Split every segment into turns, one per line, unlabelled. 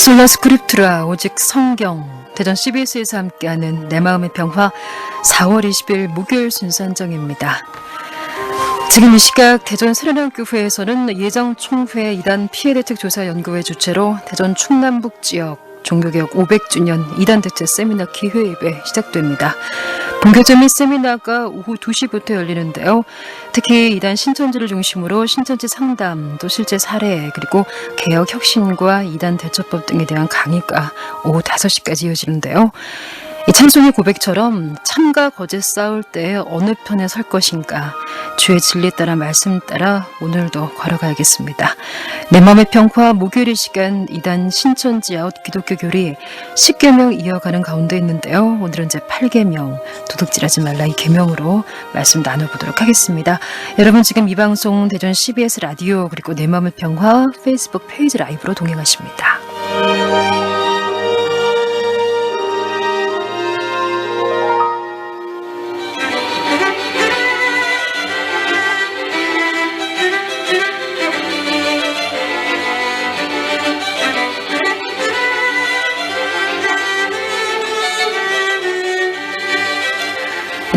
솔라 스크립투라 오직 성경 대전 CBS에서 함께하는 내 마음의 평화 4월 20일 목요일 순서 한정입니다. 지금 이 시각 대전 세련학교회에서는 예정총회 이단 피해대책 조사 연구회 주최로 대전 충남북 지역 종교개혁 500주년 이단 대책 세미나 기회입에 시작됩니다. 본교재 및 세미나가 오후 2시부터 열리는데요. 특히 이단 신천지를 중심으로 신천지 상담, 또 실제 사례, 그리고 개혁 혁신과 이단 대처법 등에 대한 강의가 오후 5시까지 이어지는데요. 이 찬송의 고백처럼 참과 거짓 싸울 때 어느 편에 설 것인가, 주의 진리 따라 말씀 따라 오늘도 걸어가야겠습니다. 내 마음의 평화 목요일 이 시간 이단 신천지 아웃 기독교 교리 10계명 이어가는 가운데 있는데요. 오늘은 제 8계명 도둑질하지 말라 이 계명으로 말씀 나눠보도록 하겠습니다. 여러분 지금 이 방송 대전 CBS 라디오 그리고 내 마음의 평화 페이스북 페이지 라이브로 동행하십니다.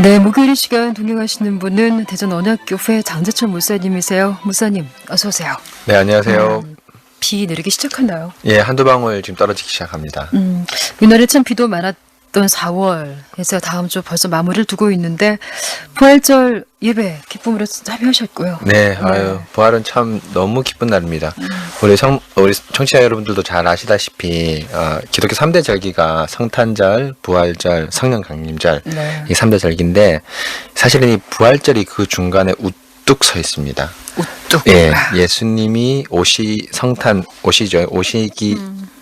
네, 목요일 시간 동행하시는 분은 대전 언약교회 장재철 목사님이세요. 목사님, 어서 오세요.
네, 안녕하세요.
비 내리기 시작하나요?
예, 한두 방울 지금 떨어지기 시작합니다.
이날에 참 비도 많았던 4월에서 다음 주 벌써 마무리를 두고 있는데 부활절 예배 기쁨으로 참여하셨고요.
네, 아유, 부활은 참 너무 기쁜 날입니다. 우리 청취자 여러분들도 잘 아시다시피 기독교 3대 절기가 성탄절, 부활절, 성령강림절
네.
이 3대 절기인데 사실은 이 부활절이 그 중간에 우뚝 서 있습니다.
우뚝.
예, 예수님이 성탄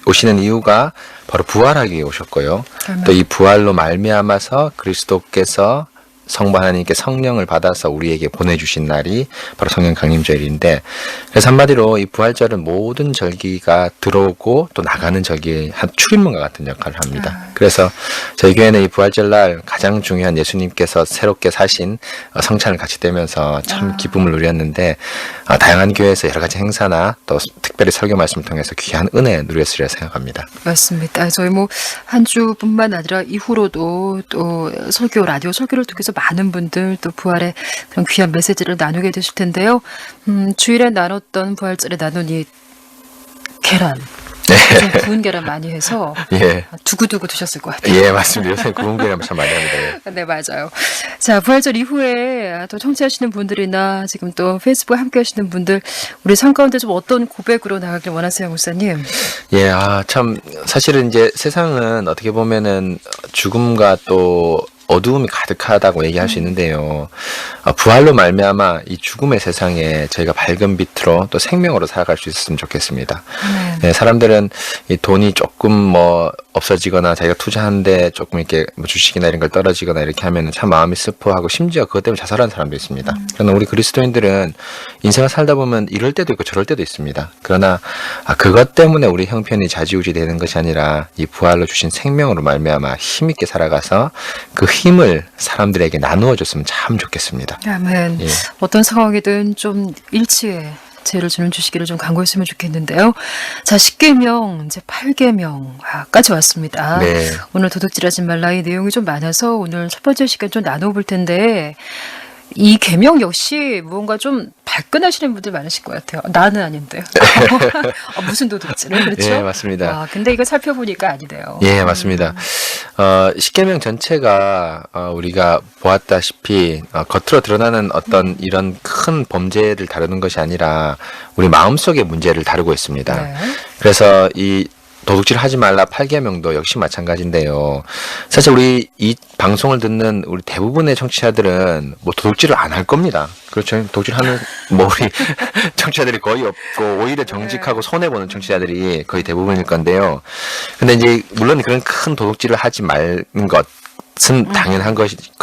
오시는 이유가 바로 부활하기 위해 오셨고요. 또 이 부활로 말미암아서 그리스도께서 성부 하나님께 성령을 받아서 우리에게 보내주신 날이 바로 성령 강림절인데, 그래서 한마디로 이 부활절은 모든 절기가 들어오고 또 나가는 절기의 한 출입문과 같은 역할을 합니다. 그래서 저희 교회는 이 부활절 날 가장 중요한 예수님께서 새롭게 사신 성찬을 같이 떼면서 참 기쁨을 누렸는데, 다양한 교회에서 여러 가지 행사나 또 특별히 설교 말씀을 통해서 귀한 은혜 누렸으리라 생각합니다.
맞습니다. 저희 한 주뿐만 아니라 이후로도 또 라디오 설교를 통해서 많은 분들 또 부활의 그런 귀한 메시지를 나누게 되실 텐데요. 주일에 나눴던 부활절에 나눈 이 계란. 좀 구운 계란 많이 해서
예.
두고두고 드셨을 것 같아요.
예, 맞습니다. 요새 구운 계란 참 많이 합니다.
네, 맞아요. 자, 부활절 이후에 또 청취하시는 분들이나 지금 또 페이스북에 함께 하시는 분들, 우리 삶 가운데 좀 어떤 고백으로 나가길 원하세요, 목사님?
예, 참, 사실은 이제 세상은 어떻게 보면은 죽음과 또 어두움이 가득하다고 얘기할 수 있는데요. 부활로 말미암아 이 죽음의 세상에 저희가 밝은 빛으로 또 생명으로 살아갈 수 있었으면 좋겠습니다. 네, 사람들은 이 돈이 조금 없어지거나 자기가 투자하는데 조금 이렇게 주식이나 이런 걸 떨어지거나 이렇게 하면 참 마음이 슬퍼하고 심지어 그것 때문에 자살하는 사람도 있습니다. 그러나 우리 그리스도인들은 인생을 살다 보면 이럴 때도 있고 저럴 때도 있습니다. 그러나 그것 때문에 우리 형편이 좌지우지 되는 것이 아니라 이 부활로 주신 생명으로 말미암아 힘있게 살아가서 그 힘을 사람들에게 나누어 줬으면 참 좋겠습니다.
아멘.
예.
어떤 상황이든 좀 일치에 죄를 주는 주시기를 좀 간구했으면 좋겠는데요. 자, 10계명, 이제 8계명까지 왔습니다.
네.
오늘 도둑질하지 말라 이 내용이 좀 많아서 오늘 첫 번째 시간 좀 나눠볼 텐데, 이 계명 역시 무언가 좀 발끈하시는 분들 많으실 것 같아요. 나는 아닌데요. 무슨 도둑질을, 그렇죠?
예, 맞습니다.
근데 이거 살펴보니까 아니네요.
예, 맞습니다. 10계명 전체가 우리가 보았다시피 겉으로 드러나는 어떤 이런 큰 범죄를 다루는 것이 아니라 우리 마음속의 문제를 다루고 있습니다.
네.
그래서 이 도둑질 하지 말라 8계명도 역시 마찬가지인데요. 사실 우리 이 방송을 듣는 우리 대부분의 청취자들은 도둑질을 안 할 겁니다. 그렇죠. 도둑질하는 우리 청취자들이 거의 없고 오히려 정직하고 손해보는 청취자들이 거의 대부분일 건데요. 근데 이제 물론 그런 큰 도둑질을 하지 말는 것은 당연한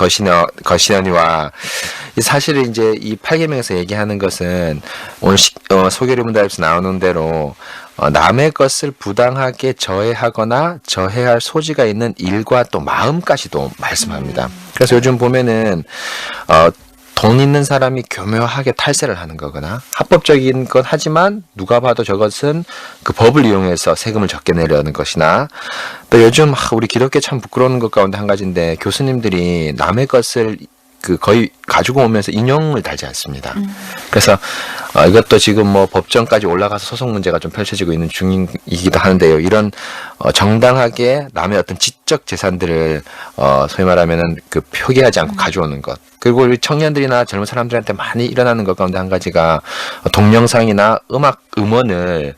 것이니와 사실은 이제 이 8계명에서 얘기하는 것은 오늘 소개리문답에서 나오는 대로 남의 것을 부당하게 저해하거나 저해할 소지가 있는 일과 또 마음까지도 말씀합니다. 그래서 요즘 보면은 돈 있는 사람이 교묘하게 탈세를 하는 거거나 합법적인 건 하지만 누가 봐도 저것은 그 법을 이용해서 세금을 적게 내려는 것이나 또 요즘 우리 기독교 참 부끄러운 것 가운데 한 가지인데 교수님들이 남의 것을 거의 가지고 오면서 인용을 달지 않습니다. 그래서 이것도 지금 뭐 법정까지 올라가서 소송 문제가 좀 펼쳐지고 있는 중이기도 하는데요. 이런 정당하게 남의 어떤 지적 재산들을 소위 말하면은 표기하지 않고 가져오는 것. 그리고 우리 청년들이나 젊은 사람들한테 많이 일어나는 것 가운데 한 가지가 동영상이나 음원을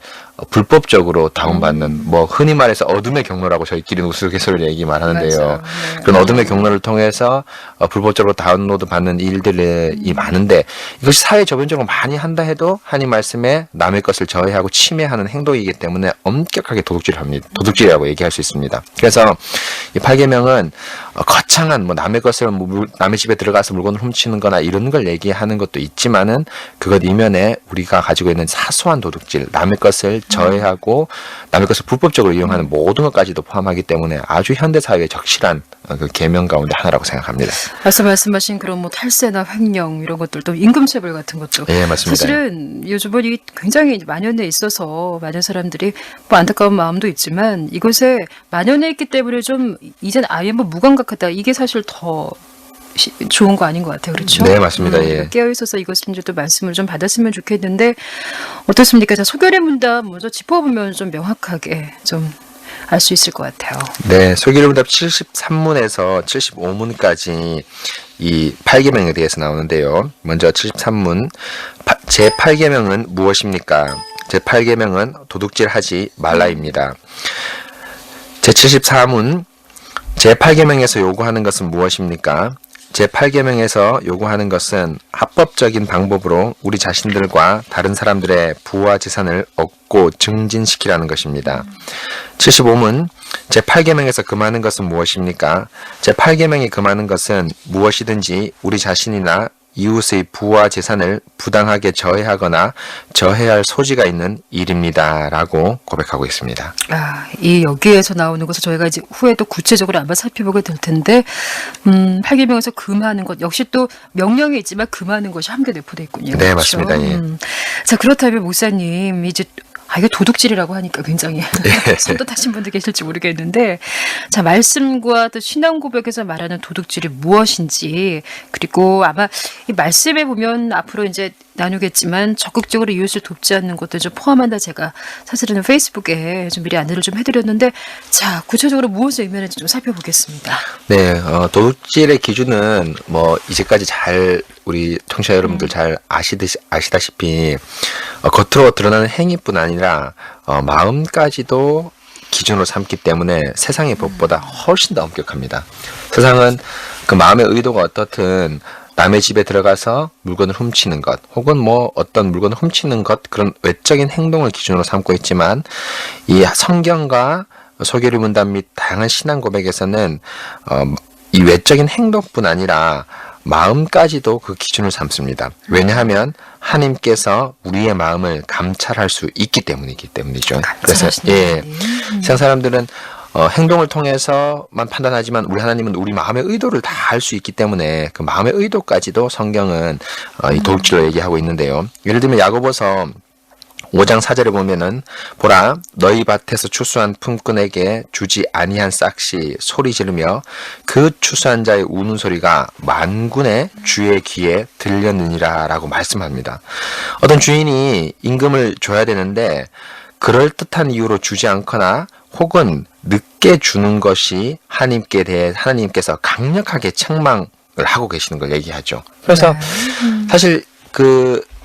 불법적으로 다운받는 뭐 흔히 말해서 어둠의 경로라고 저희끼리는 우스갯소리로 얘기 말하는데요.
맞아요. 네.
그런 어둠의 경로를 통해서 불법적으로 다운로드 받는 일들이 많은데 이것이 사회 저변적으로 많이 한다 해도 하나님 말씀에 남의 것을 저해하고 침해하는 행동이기 때문에 엄격하게 도둑질이라고 얘기할 수 있습니다. 그래서 이 8계명은 거창한 뭐 남의 것을 남의 집에 들어가서 물건을 훔치는 거나 이런 걸 얘기하는 것도 있지만은 그것 이면에 우리가 가지고 있는 사소한 도둑질, 남의 것을 저해하고 남의 것을 불법적으로 이용하는 모든 것까지도 포함하기 때문에 아주 현대 사회의 적실한 그 계명 가운데 하나라고 생각합니다.
말씀하신 그런 뭐 탈세나 횡령 이런 것들도 임금체불 같은 것도
예, 맞습니다.
사실은 요즘은 이 굉장히 만연해 있어서 많은 사람들이 뭐 안타까운 마음도 있지만 이것에 만연해 있기 때문에 좀 이젠 아예 뭐 무감각하다 이게 사실 더 좋은 거 아닌 것 같아요. 그렇죠?
네, 맞습니다. 예.
깨어있어서 이것을 이제 또 말씀을 좀 받았으면 좋겠는데 어떻습니까? 자, 소결의 문답 먼저 짚어보면 좀 명확하게 좀 알 수 있을 것 같아요.
네, 소결의 문답 73문에서 75문까지 이 8계명에 대해서 나오는데요. 먼저 73문 제8계명은 무엇입니까? 제8계명은 도둑질하지 말라입니다. 제74문 제8계명에서 요구하는 것은 무엇입니까? 제8계명에서 요구하는 것은 합법적인 방법으로 우리 자신들과 다른 사람들의 부와 재산을 얻고 증진시키라는 것입니다. 75문 제8계명에서 금하는 것은 무엇입니까? 제8계명이 금하는 것은 무엇이든지 우리 자신이나 이웃의 부와 재산을 부당하게 저해하거나 저해할 소지가 있는 일입니다. 라고 고백하고 있습니다.
이 여기에서 나오는 것을 저희가 이제 후에 또 구체적으로 한번 살펴보게 될 텐데 8계명에서 금하는 것 역시 또 명령에 있지만 금하는 것이 함께 내포되어 있군요.
네,
그렇죠?
맞습니다. 예.
자, 그렇다면 목사님 이제 이게 도둑질이라고 하니까 굉장히 손도 타신 분들 계실지 모르겠는데 자 말씀과 또 신앙 고백에서 말하는 도둑질이 무엇인지 그리고 아마 이 말씀에 보면 앞으로 이제 나누겠지만 적극적으로 이웃을 돕지 않는 것도 좀 포함한다 제가 사실은 페이스북에 좀 미리 안내를 좀 해드렸는데 자 구체적으로 무엇을 의미하는지 좀 살펴보겠습니다.
네, 도둑질의 기준은 뭐 이제까지 잘 우리 청취자 여러분들 잘 아시다시피 겉으로 드러나는 행위뿐 아니라 마음까지도 기준으로 삼기 때문에 세상의 법보다 훨씬 더 엄격합니다. 세상은 그 마음의 의도가 어떻든 남의 집에 들어가서 물건을 훔치는 것 혹은 뭐 어떤 물건을 훔치는 것 그런 외적인 행동을 기준으로 삼고 있지만 이 성경과 소결의 문답 및 다양한 신앙 고백에서는 이 외적인 행동뿐 아니라 마음까지도 그 기준을 삼습니다. 왜냐하면 하나님께서 우리의 마음을 감찰할 수 있기 때문이죠. 그래서 세상 사람들은 행동을 통해서만 판단하지만 우리 하나님은 우리 마음의 의도를 다 알 수 있기 때문에 그 마음의 의도까지도 성경은 이 도둑질로 얘기하고 있는데요. 예를 들면 야고보서 5장 4절에 보면은 보라 너희 밭에서 추수한 품꾼에게 주지 아니한 싹시 소리 지르며 그 추수한 자의 우는 소리가 만군의 주의 귀에 들렸느니라 라고 말씀합니다. 어떤 주인이 임금을 줘야 되는데 그럴듯한 이유로 주지 않거나 혹은 늦게 주는 것이 하나님께 대해 하나님께서 강력하게 책망을 하고 계시는 걸 얘기하죠. 그래서 사실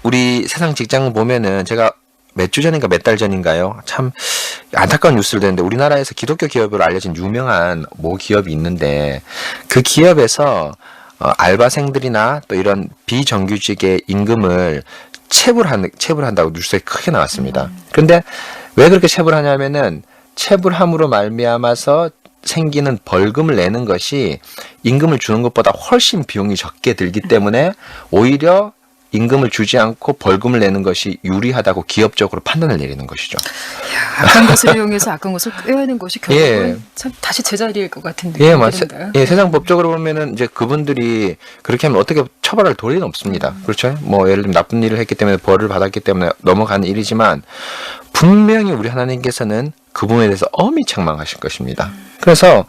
우리 세상 직장 보면은 제가 몇 주 전인가 몇 달 전인가요? 참 안타까운 뉴스를 듣는데 우리나라에서 기독교 기업으로 알려진 유명한 모 기업이 있는데 그 기업에서 알바생들이나 또 이런 비정규직의 임금을 체불한다고 뉴스에 크게 나왔습니다. 그런데 왜 그렇게 체불하냐면은 체불함으로 말미암아서 생기는 벌금을 내는 것이 임금을 주는 것보다 훨씬 비용이 적게 들기 때문에 오히려 임금을 주지 않고 벌금을 내는 것이 유리하다고 기업적으로 판단을 내리는 것이죠.
악한 것을 이용해서 악한 것을 꾀하는 것이 결국은
예.
참 다시 제자리일 것 같은 느낌이
예,
듭니다.
예, 세상 법적으로 보면은 이제 그분들이 그렇게 하면 어떻게 처벌할 도리는 없습니다. 그렇죠? 뭐 예를 들면 나쁜 일을 했기 때문에 벌을 받았기 때문에 넘어가는 일이지만 분명히 우리 하나님께서는 그 부분에 대해서 엄히 책망하실 것입니다. 그래서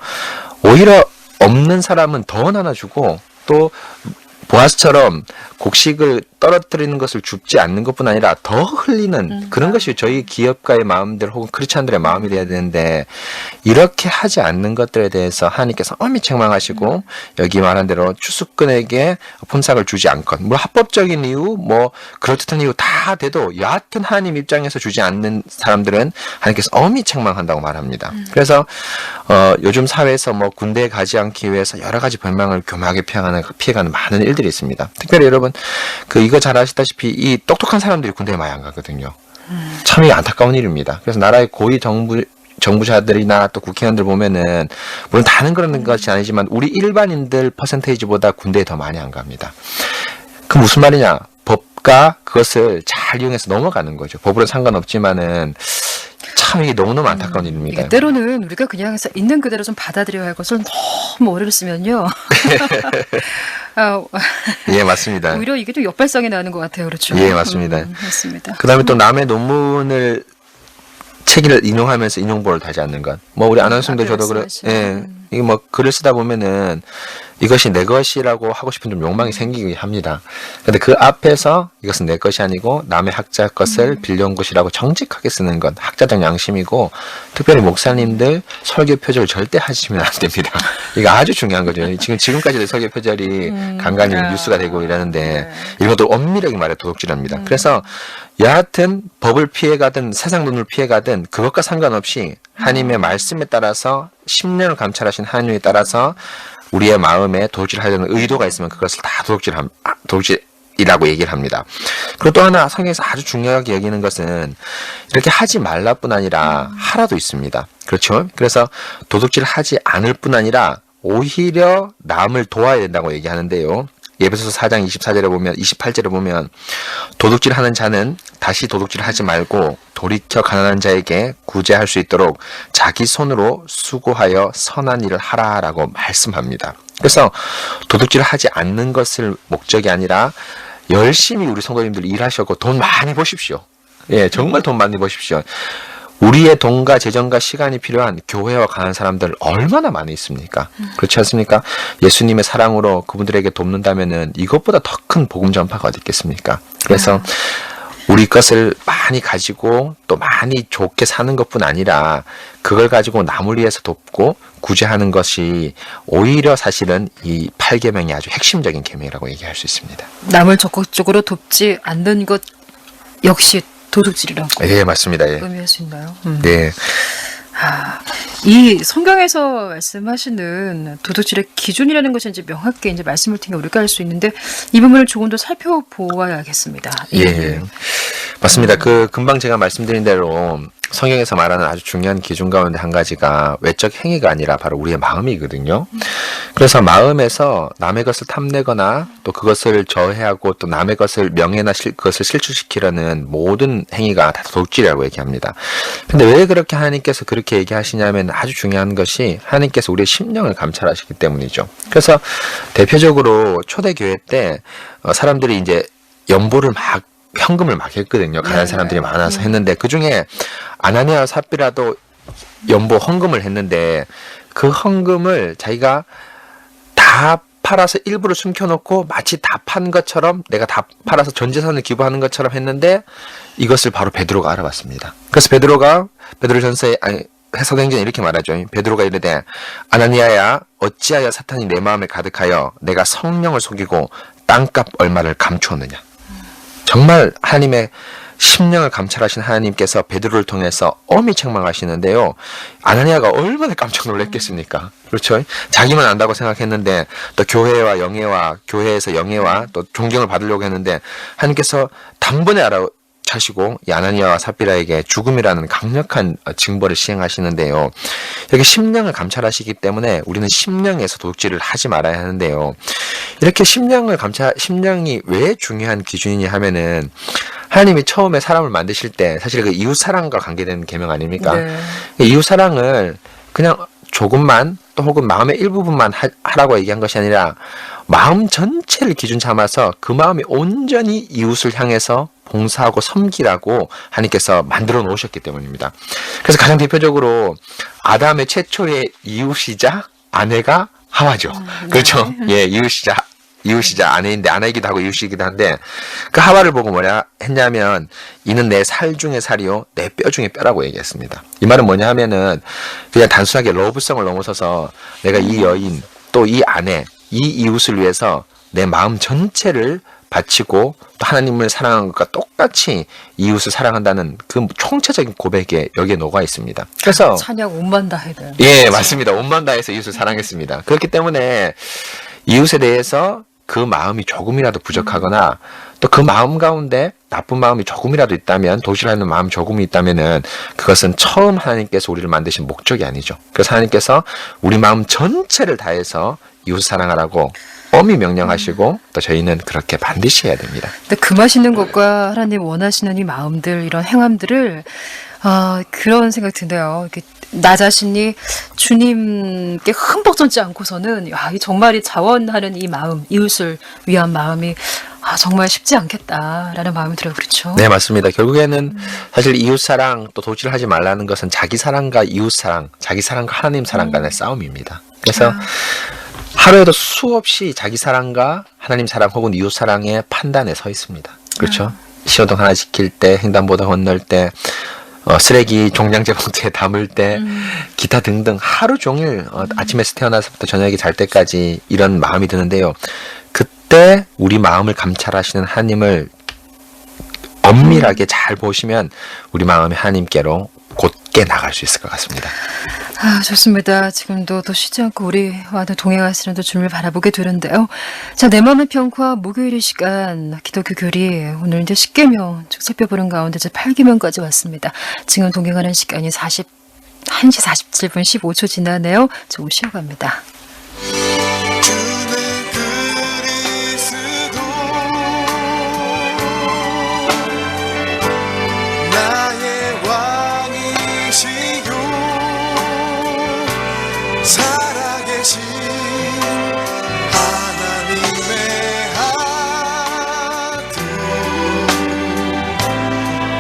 오히려 없는 사람은 더 나눠주고 또 보아스처럼 곡식을 떨어뜨리는 것을 줍지 않는 것뿐 아니라 더 흘리는 그런 것이 저희 기업가의 마음들 혹은 크리스찬들의 마음이 돼야 되는데 이렇게 하지 않는 것들에 대해서 하나님께서 엄히 책망하시고 여기 말한 대로 추수꾼에게 품삯을 주지 않건 뭐 합법적인 이유 뭐 그럴듯한 이유 다 돼도 여하튼 하나님 입장에서 주지 않는 사람들은 하나님께서 엄히 책망한다고 말합니다. 그래서 요즘 사회에서 뭐 군대에 가지 않기 위해서 여러 가지 변명을 교묘하게 피해가는 많은 일들이 있습니다. 특별히 여러분 이거 잘 아시다시피 이 똑똑한 사람들이 군대에 많이 안 가거든요. 참 안타까운 일입니다. 그래서 나라의 고위 정부자들이나 또 국회의원들 보면은 물론 다는 그런 것이 아니지만 우리 일반인들 퍼센테이지보다 군대에 더 많이 안 갑니다. 그 무슨 말이냐? 법과 그것을 잘 이용해서 넘어가는 거죠. 법으로 상관없지만은 참 이게 너무너무 안타까운 일입니다.
이게 때로는 우리가 그냥 해서 있는 그대로 좀 받아들여야 할 것을 너무 오래를 쓰면요.
예, 맞습니다.
오히려 이게 좀 역발상이 나는 것 같아요. 그렇죠?
예, 맞습니다.
맞습니다.
그 다음에 또 남의 논문을 책을 인용하면서 인용보를 달지 않는 것. 뭐 우리 아나운서님도 저도 그래. 예. 이게 뭐 글을 쓰다 보면은 이것이 내 것이라고 하고 싶은 좀 욕망이 생기게 합니다. 근데 그 앞에서 이것은 내 것이 아니고 남의 학자 것을 빌려온 것이라고 정직하게 쓰는 건 학자적 양심이고 특별히 목사님들 설교 표절을 절대 하시면 안 됩니다. 이거 아주 중요한 거죠. 지금까지도 설교 표절이 간간히 뉴스가 되고 이러는데 이런 것도 엄밀하게 말해 도둑질합니다. 그래서 여하튼 법을 피해가든 세상 눈을 피해가든 그것과 상관없이 하나님의 말씀에 따라서 10년을 감찰하신 하나님에 따라서 우리의 마음에 도둑질하려는 의도가 있으면 그것을 다 도둑질이라고 얘기를 합니다. 그리고 또 하나 성경에서 아주 중요하게 여기는 것은 이렇게 하지 말라뿐 아니라 하라도 있습니다. 그렇죠? 그래서 도둑질을 하지 않을 뿐 아니라 오히려 남을 도와야 된다고 얘기하는데요. 에베소서 4장 24절에 보면 28절에 보면 도둑질하는 자는 다시 도둑질을 하지 말고 돌이켜 가난한 자에게 구제할 수 있도록 자기 손으로 수고하여 선한 일을 하라라고 말씀합니다. 그래서 도둑질을 하지 않는 것을 목적이 아니라 열심히 우리 성도님들 일하셔고 돈 많이 버십시오. 예, 정말 돈 많이 버십시오. 우리의 돈과 재정과 시간이 필요한 교회와 가는 사람들 얼마나 많이 있습니까? 그렇지 않습니까? 예수님의 사랑으로 그분들에게 돕는다면은 이것보다 더 큰 복음 전파가 어디 있겠습니까? 그래서 우리 것을 많이 가지고 또 많이 좋게 사는 것뿐 아니라 그걸 가지고 남을 위해서 돕고 구제하는 것이 오히려 사실은 이 8계명의 아주 핵심적인 계명이라고 얘기할 수 있습니다.
남을 적극적으로 돕지 않는 것 역시 도둑질이라고
예, 맞습니다. 예.
의미할 수 있나요?
네.
이 성경에서 말씀하시는 도둑질의 기준이라는 것이 이제 명확히 이제 말씀을 통해 우리가 알 수 있는데 이 부분을 조금 더 살펴보아야겠습니다.
예. 맞습니다. 금방 제가 말씀드린 대로 성경에서 말하는 아주 중요한 기준 가운데 한 가지가 외적 행위가 아니라 바로 우리의 마음이거든요. 그래서 마음에서 남의 것을 탐내거나 또 그것을 저해하고 또 남의 것을 명예나 그것을 실추시키려는 모든 행위가 다 도둑질이라고 얘기합니다. 근데 왜 그렇게 하나님께서 그렇게 얘기하시냐면 아주 중요한 것이 하나님께서 우리의 심령을 감찰하시기 때문이죠. 그래서 대표적으로 초대교회 때 사람들이 이제 현금을 막 했거든요. 가난한 사람들이 많아서 했는데 그중에 아나니아와 삽비라도 헌금을 했는데 그 헌금을 자기가 다 팔아서 일부를 숨겨놓고 마치 다 판 것처럼 내가 다 팔아서 전 재산을 기부하는 것처럼 했는데 이것을 바로 베드로가 알아봤습니다. 그래서 베드로전서에 사도행전에 이렇게 말하죠. 베드로가 이르되 아나니아야 어찌하여 사탄이 내 마음에 가득하여 내가 성령을 속이고 땅값 얼마를 감추었느냐. 정말 하나님의 심령을 감찰하신 하나님께서 베드로를 통해서 엄히 책망하시는데요. 아나니아가 얼마나 깜짝 놀랐겠습니까? 그렇죠? 자기만 안다고 생각했는데 또 교회와 영예와 교회에서 영예와 또 존경을 받으려고 했는데 하나님께서 단번에 알아차시고 이 아나니아와 삽비라에게 죽음이라는 강력한 징벌을 시행하시는데요. 이렇게 심령을 감찰하시기 때문에 우리는 심령에서 도둑질을 하지 말아야 하는데요. 이렇게 심령이 왜 중요한 기준이냐 하면은 하나님이 처음에 사람을 만드실 때 사실 그 이웃 사랑과 관계되는 계명 아닙니까?
네.
이웃 사랑을 그냥 조금만 또 혹은 마음의 일부분만 하라고 얘기한 것이 아니라 마음 전체를 기준 삼아서 그 마음이 온전히 이웃을 향해서 봉사하고 섬기라고 하나님께서 만들어 놓으셨기 때문입니다. 그래서 가장 대표적으로 아담의 최초의 이웃이자 아내가 하와죠. 그렇죠? 예, 이웃이자 아내인데 아내이기도 하고 이웃이기도 한데 그 하와를 보고 뭐냐 했냐면 이는 내 살 중에 살이요 내 뼈 중에 뼈라고 얘기했습니다. 이 말은 뭐냐 하면은 그냥 단순하게 러브성을 넘어서서 내가 이 여인 또 이 아내 이 이웃을 위해서 내 마음 전체를 바치고 또 하나님을 사랑하는 것과 똑같이 이웃을 사랑한다는 그 총체적인 고백에 여기에 녹아 있습니다. 그래서
찬양 온만 다 해야 돼요.
예, 맞습니다. 온만 다해서 이웃을 사랑했습니다. 그렇기 때문에 이웃에 대해서 그 마음이 조금이라도 부족하거나 또 그 마음 가운데 나쁜 마음이 조금이라도 있다면 도시락하는 마음 조금이 있다면은 그것은 처음 하나님께서 우리를 만드신 목적이 아니죠. 그래서 하나님께서 우리 마음 전체를 다해서 이웃 사랑하라고 엄히 명령하시고 또 저희는 그렇게 반드시 해야 됩니다.
근데 그 맛있는 것과 하나님 원하시는 이 마음들 이런 행함들을 그런 생각 드네요. 이렇게 나 자신이 주님께 흠뻑 젖지 않고서는 이 정말 자원하는 이 마음, 이웃을 위한 마음이 정말 쉽지 않겠다라는 마음이 들어요. 그렇죠?
네, 맞습니다. 결국에는 사실 이웃 사랑 또 도취를 하지 말라는 것은 자기 사랑과 이웃 사랑, 자기 사랑과 하나님 사랑 간의 싸움입니다. 그래서 하루에도 수없이 자기 사랑과 하나님 사랑 혹은 이웃 사랑의 판단에 서 있습니다. 그렇죠? 신호등 하나 지킬 때, 횡단보도 건널 때, 쓰레기 종량제 봉투에 담을 때, 기타 등등 하루 종일 아침에서 태어나서부터 저녁에 잘 때까지 이런 마음이 드는데요. 그때 우리 마음을 감찰하시는 하나님을 엄밀하게 잘 보시면 우리 마음이 하나님께로 곧게 나갈 수 있을 것 같습니다.
좋습니다. 지금도 더 쉬지 않고 우리와도 동행하시는 주님을 바라보게 되는데요. 자, 내 마음의 평화 목요일 이 시간 기독교 교리 오늘 이제 10계명 쭉 살펴보는 가운데 이제 8계명까지 왔습니다. 지금 동행하는 시간이 1시 47분 15초 지나네요. 조금 쉬어갑니다.
살아계신 하나님의 아들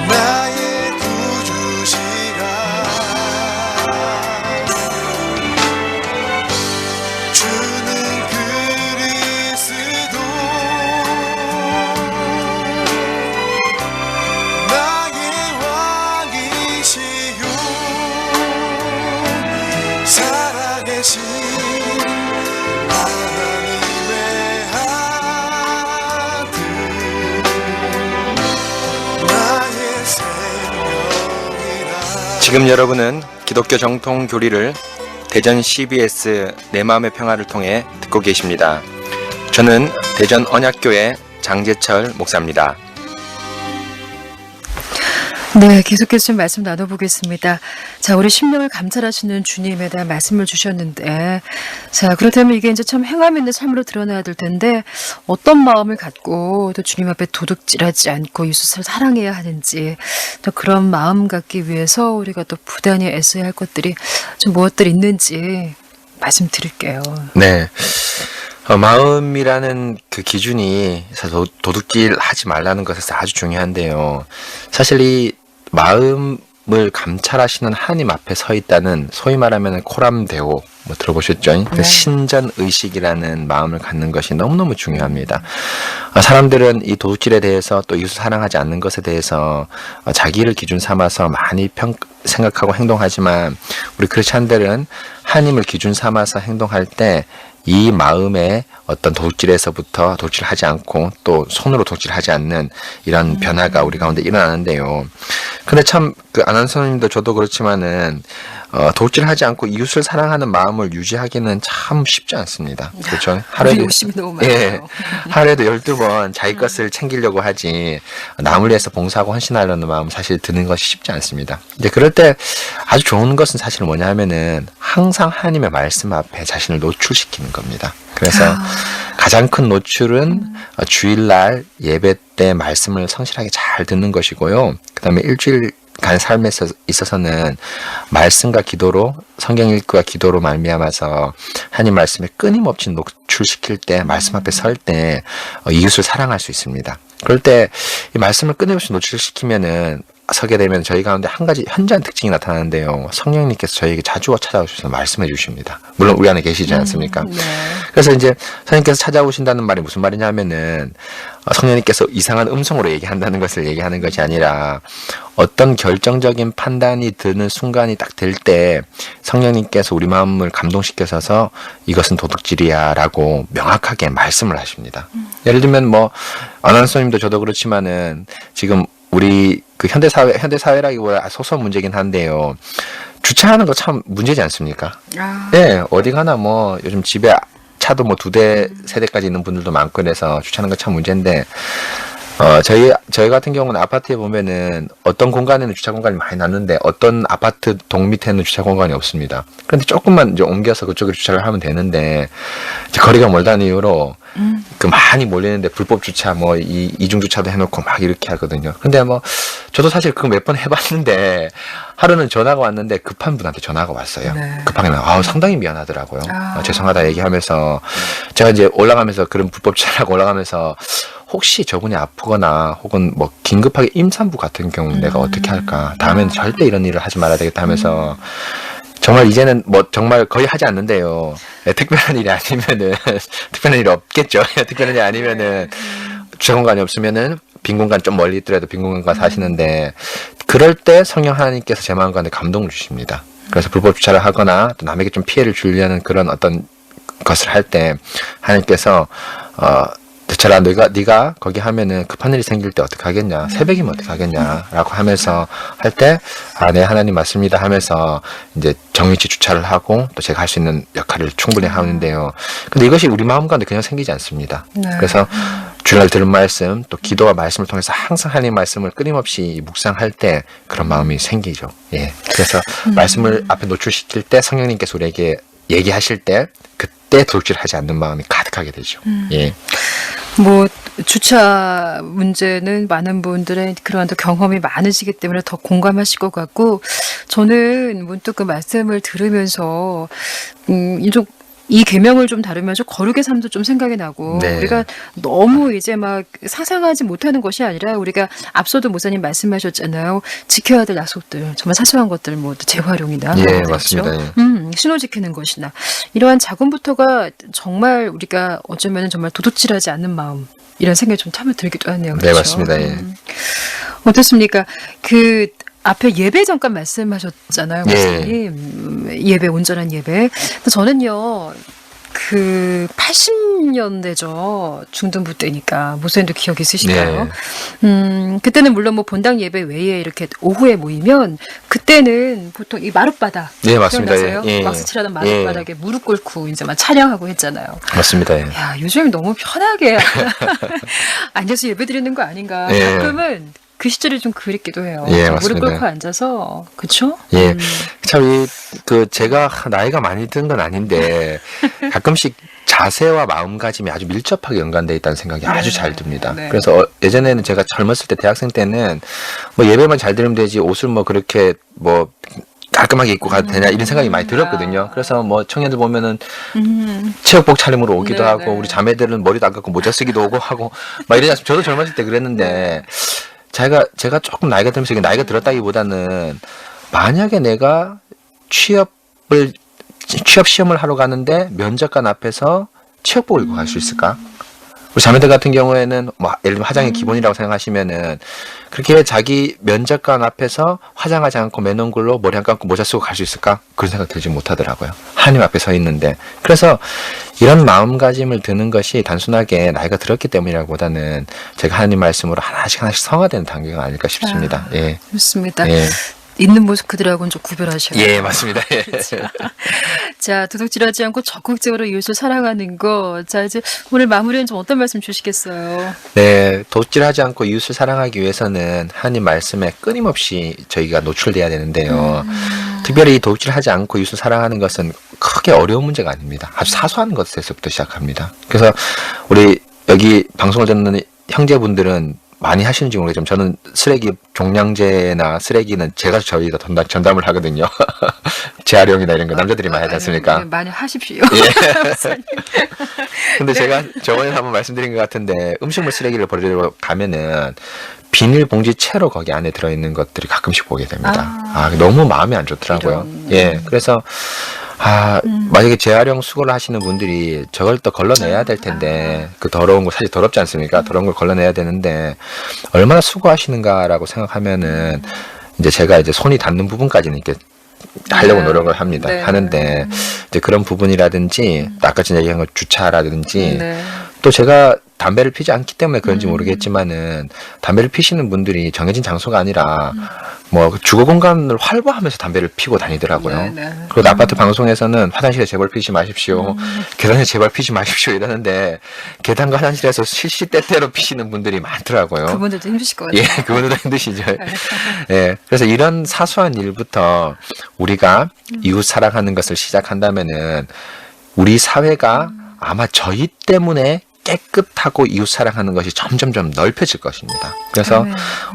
나의 구주시라 주는 그리스도 나의 왕이시요 살아계신 하나님의 아들 나의 생명이라.
지금 여러분은 기독교 정통 교리를 대전 CBS 내 마음의 평화를 통해 듣고 계십니다. 저는 대전 언약교회 장재철 목사입니다.
네, 계속해서 좀 말씀 나눠보겠습니다. 자, 우리 심령을 감찰하시는 주님에 대한 말씀을 주셨는데, 자, 그렇다면 이게 이제 참 행함 있는 삶으로 드러나야 될 텐데, 어떤 마음을 갖고 또 주님 앞에 도둑질하지 않고 이웃을 사랑해야 하는지, 또 그런 마음 갖기 위해서 우리가 또 부단히 애써야 할 것들이 좀 무엇들 있는지 말씀드릴게요.
네. 마음이라는 그 기준이 도둑질 하지 말라는 것에서 아주 중요한데요. 사실 이 마음을 감찰하시는 하나님 앞에 서 있다는 소위 말하면 코람데오 들어보셨죠? 그 신전의식이라는 마음을 갖는 것이 너무너무 중요합니다. 사람들은 이 도둑질에 대해서 또 이웃을 사랑하지 않는 것에 대해서 자기를 기준 삼아서 많이 생각하고 행동하지만 우리 크리스찬들은 하나님을 기준 삼아서 행동할 때 이 마음에 어떤 도둑질에서부터 도둑질하지 않고 또 손으로 도둑질하지 않는 이런 변화가 우리 가운데 일어나는데요. 근데 참 그 아나운서님도 저도 그렇지만은 도둑질하지 않고 이웃을 사랑하는 마음을 유지하기는 참 쉽지 않습니다. 그렇죠? 하루에도
욕심이 너무 많아요.
예, 하루에도 12번 자기 것을 챙기려고 하지 남을 위해서 봉사하고 헌신하려는 마음 사실 드는 것이 쉽지 않습니다. 이제 그럴 때 아주 좋은 것은 사실 뭐냐 하면은 항상 하나님의 말씀 앞에 자신을 노출시키는 겁니다. 그래서 가장 큰 노출은 주일날 예배 때 말씀을 성실하게 잘 듣는 것이고요. 그다음에 일주일간 삶에 있어서는 말씀과 기도로 성경 읽기와 기도로 말미암아서 하나님 말씀에 끊임없이 노출시킬 때 말씀 앞에 설 때 이웃을 사랑할 수 있습니다. 그럴 때 이 말씀을 끊임없이 노출시키면은 서게 되면 저희 가운데 한 가지 현저한 특징이 나타나는데요. 성령님께서 저희에게 자주 찾아오셔서 말씀해 주십니다. 물론 우리 안에 계시지 않습니까?
네.
그래서 이제 성령님께서 찾아오신다는 말이 무슨 말이냐면은 성령님께서 이상한 음성으로 얘기한다는 것을 얘기하는 것이 아니라 어떤 결정적인 판단이 드는 순간이 딱 될 때 성령님께서 우리 마음을 감동시켜서 이것은 도둑질이야 라고 명확하게 말씀을 하십니다. 예를 들면 뭐 아나운서님도 저도 그렇지만은 지금 우리 그 현대사회라기보다 소소한 문제긴 한데요. 주차하는 거 참 문제지 않습니까? 네, 어디 가나 뭐 요즘 집에 차도 뭐 2대, 3대까지 있는 분들도 많고 그래서 주차하는 거 참 문제인데, 저희 같은 경우는 아파트에 보면은 어떤 공간에는 주차 공간이 많이 났는데 어떤 아파트 동 밑에는 주차 공간이 없습니다. 그런데 조금만 이제 옮겨서 그쪽에 주차를 하면 되는데, 이제 거리가 멀다는 이유로 그 많이 몰리는데 불법 주차 뭐 이중 주차도 해놓고 막 이렇게 하거든요. 근데 뭐 저도 사실 그거 몇 번 해봤는데 하루는 전화가 왔는데 급한 분한테 전화가 왔어요.
네.
급하게 상당히 미안하더라고요. 죄송하다 얘기하면서 제가 이제 올라가면서 그런 불법 주차라고 올라가면서 혹시 저분이 아프거나 혹은 뭐 긴급하게 임산부 같은 경우는 내가 어떻게 할까? 다음엔 절대 이런 일을 하지 말아야 되겠다 하면서 정말 이제는 뭐 정말 거의 하지 않는데요. 네, 특별한 일이 아니면은 특별한 일이 없겠죠. 특별한 일이 아니면은 주차 공간이 없으면은 빈 공간 좀 멀리 있더라도 빈 공간 사시는데 그럴 때 성령 하나님께서 제 마음 가운데 감동을 주십니다. 그래서 불법 주차를 하거나 또 남에게 좀 피해를 주려는 그런 어떤 것을 할 때 하나님께서 대체라 네가 거기 하면은 급한 일이 생길 때 어떻게 하겠냐, 새벽이면 어떻게 하겠냐라고 하면서 할 때 네 하나님 맞습니다 하면서 이제 정위치 주차를 하고 또 제가 할 수 있는 역할을 충분히 하는데요. 근데 이것이 우리 마음 가운데 그냥 생기지 않습니다.
네.
그래서 주일 들은 말씀 또 기도와 말씀을 통해서 항상 하나님 말씀을 끊임없이 묵상할 때 그런 마음이 생기죠. 예. 그래서 말씀을 앞에 노출시킬 때 성령님께서 우리에게 얘기하실 때 그때 도둑질하지 않는 마음이 가득하게 되죠. 예.
뭐 주차 문제는 많은 분들의 그러한 또 경험이 많으시기 때문에 더 공감하실 것 같고, 저는 문득 그 말씀을 들으면서 이 계명을 좀 다루면서 거룩의 삶도 좀 생각이 나고,
네.
우리가 너무 이제 막 상상하지 못하는 것이 아니라 우리가 앞서도 목사님 말씀하셨잖아요. 지켜야 될 약속들, 정말 사소한 것들, 뭐 재활용이나
예,
그런 거
맞습니다.
있죠. 신호 지키는 것이나 이러한 작은부터가 정말 우리가 어쩌면 정말 도둑질하지 않는 마음, 이런 생각이 좀 참을 들기도 하네요.
네,
그렇죠?
맞습니다. 예.
어떻습니까? 그 앞에 예배 잠깐 말씀하셨잖아요,
예.
목사님. 예배, 온전한 예배. 근데 저는요, 그 80년대죠. 중등부 때니까 목사님도 기억 있으실까요? 그때는 물론 뭐 본당 예배 외에 이렇게 오후에 모이면 그때는 보통 이 마룻바닥,
네, 맞습니다.
기억나세요?
예.
왁스 칠하던 마룻바닥에 무릎 꿇고 이제 막 찬양하고 했잖아요.
맞습니다. 예.
야, 요즘 너무 편하게 앉아서 예배 드리는 거 아닌가.
예.
가끔은 그 시절이 좀 그립기도 해요.
예,
무릎
맞습니다.
꿇고 앉아서, 그쵸?
예. 참, 제가 나이가 많이 든 건 아닌데, 가끔씩 자세와 마음가짐이 아주 밀접하게 연관되어 있다는 생각이 아주 잘 듭니다.
네.
그래서 예전에는 제가 젊었을 때, 대학생 때는, 뭐 예배만 잘 들으면 되지, 옷을 뭐 그렇게 뭐, 깔끔하게 입고 가도 되냐, 이런 생각이 많이 들었거든요. 그래서 뭐 청년들 보면은, 체육복 차림으로 오기도
네,
하고,
네.
우리 자매들은 머리도 안 감고 모자 쓰기도 오고 하고, 막 이러지 않습니까? 저도 젊었을 때 그랬는데, 제가 조금 나이가 들면서, 이게 나이가 들었다기보다는, 만약에 내가 취업 시험을 하러 가는데 면접관 앞에서 체육복을 입고 갈 수 있을까? 우리 자매들 같은 경우에는 뭐 예를 들면 화장이 기본이라고 생각하시면은 그렇게 자기 면접관 앞에서 화장하지 않고 맨 얼굴로 머리 안 감고 모자 쓰고 갈 수 있을까? 그런 생각 들지 못하더라고요. 하나님 앞에 서 있는데. 그래서 이런 마음가짐을 드는 것이 단순하게 나이가 들었기 때문이라기보다는 제가 하나님 말씀으로 하나씩 성화되는 단계가 아닐까 싶습니다. 예.
좋습니다.
예.
있는 모습들하고는 좀 구별하셔야 돼요.
예, 맞습니다. 예.
자, 도둑질하지 않고 적극적으로 이웃을 사랑하는 거. 자, 이제 오늘 마무리는 좀 어떤 말씀 주시겠어요?
네, 도둑질하지 않고 이웃을 사랑하기 위해서는 하나님 말씀에 끊임없이 저희가 노출돼야 되는데요. 특별히 도둑질하지 않고 이웃을 사랑하는 것은 크게 어려운 문제가 아닙니다. 아주 사소한 것에서부터 시작합니다. 그래서 우리 여기 방송을 듣는 형제분들은 많이 하시는지 모르겠지만 저는 쓰레기 종량제나 쓰레기는 제가 저희가 전담을 하거든요. 재활용이나 이런 거 남자들이 많이 하지 않습니까?
네, 많이 하십시오.
예. 근데 제가 저번에 한번 말씀드린 것 같은데 음식물 쓰레기를 버리러 가면은 비닐봉지 채로 거기 안에 들어있는 것들이 가끔씩 보게 됩니다. 너무 마음이 안 좋더라고요. 예. 그래서 만약에 재활용 수거를 하시는 분들이 저걸 또 걸러내야 될 텐데, 그 더러운 거, 사실 더럽지 않습니까? 더러운 걸 걸러내야 되는데, 얼마나 수고하시는가라고 생각하면은, 이제 제가 이제 손이 닿는 부분까지는 이렇게 하려고 노력을 합니다.
네.
하는데, 이제 그런 부분이라든지, 아까 전에 얘기한 거 주차라든지,
네.
또 제가 담배를 피지 않기 때문에 그런지 모르겠지만은 담배를 피시는 분들이 정해진 장소가 아니라 뭐 주거 공간을 활보하면서 담배를 피고 다니더라고요.
네, 네.
그리고 아파트 방송에서는 화장실에 제발 피지 마십시오. 계단에 제발 피지 마십시오 이러는데 계단과 화장실에서 실시때때로 피시는 분들이 많더라고요.
그분들도 힘드실 것 같아요.
예, 그분들도 힘드시죠. 예, 그래서 이런 사소한 일부터 우리가 이웃 사랑하는 것을 시작한다면은 우리 사회가 아마 저희 때문에 깨끗하고 이웃 사랑하는 것이 점점점 넓혀질 것입니다. 그래서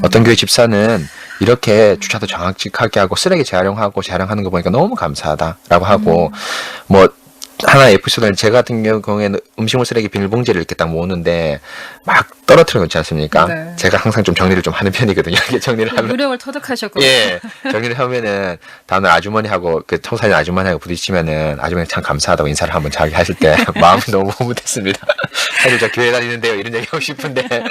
어떤 교회 집사는 이렇게 주차도 정확하게 하고 쓰레기 재활용하고 재활용하는 거 보니까 너무 감사하다라고 하고 뭐 하나의 에피소드는 제 같은 경우에는 음식물 쓰레기 비닐봉지를 이렇게 딱 모으는데 막 떨어뜨려 놓지 않습니까?
네.
제가 항상 좀 정리를 좀 하는 편이거든요. 이렇게 정리를 하면
요령을 터득하셨군요.
예, 정리를 하면은 다음날 아주머니하고 그 청소년 아주머니하고 부딪히면은 아주머니 참 감사하다고 인사를 한번 자기 하실 때 마음이 너무 흐뭇했습니다. 사실 저 교회 다니는데요 이런 얘기 하고 싶은데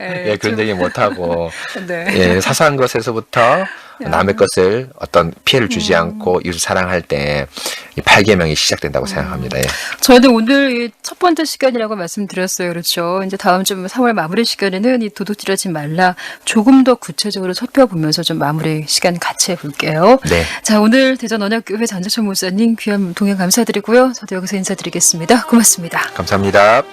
예, 그런 얘기 못 하고
네.
예, 사소한 것에서부터 남의 것을 어떤 피해를 주지 않고 이웃을 사랑할 때 이 8계명이 시작된다고 생각합니다. 예.
저희는 오늘 이 첫 번째 시간이라고 말씀드렸어요. 그렇죠. 이제 다음 주 3월 마무리 시간에는 이 도둑질하지 말라 조금 더 구체적으로 살펴보면서 좀 마무리 시간 같이 해볼게요.
네.
자, 오늘 대전 언약교회 전재천 목사님 귀한 동행 감사드리고요. 저도 여기서 인사드리겠습니다. 고맙습니다.
감사합니다.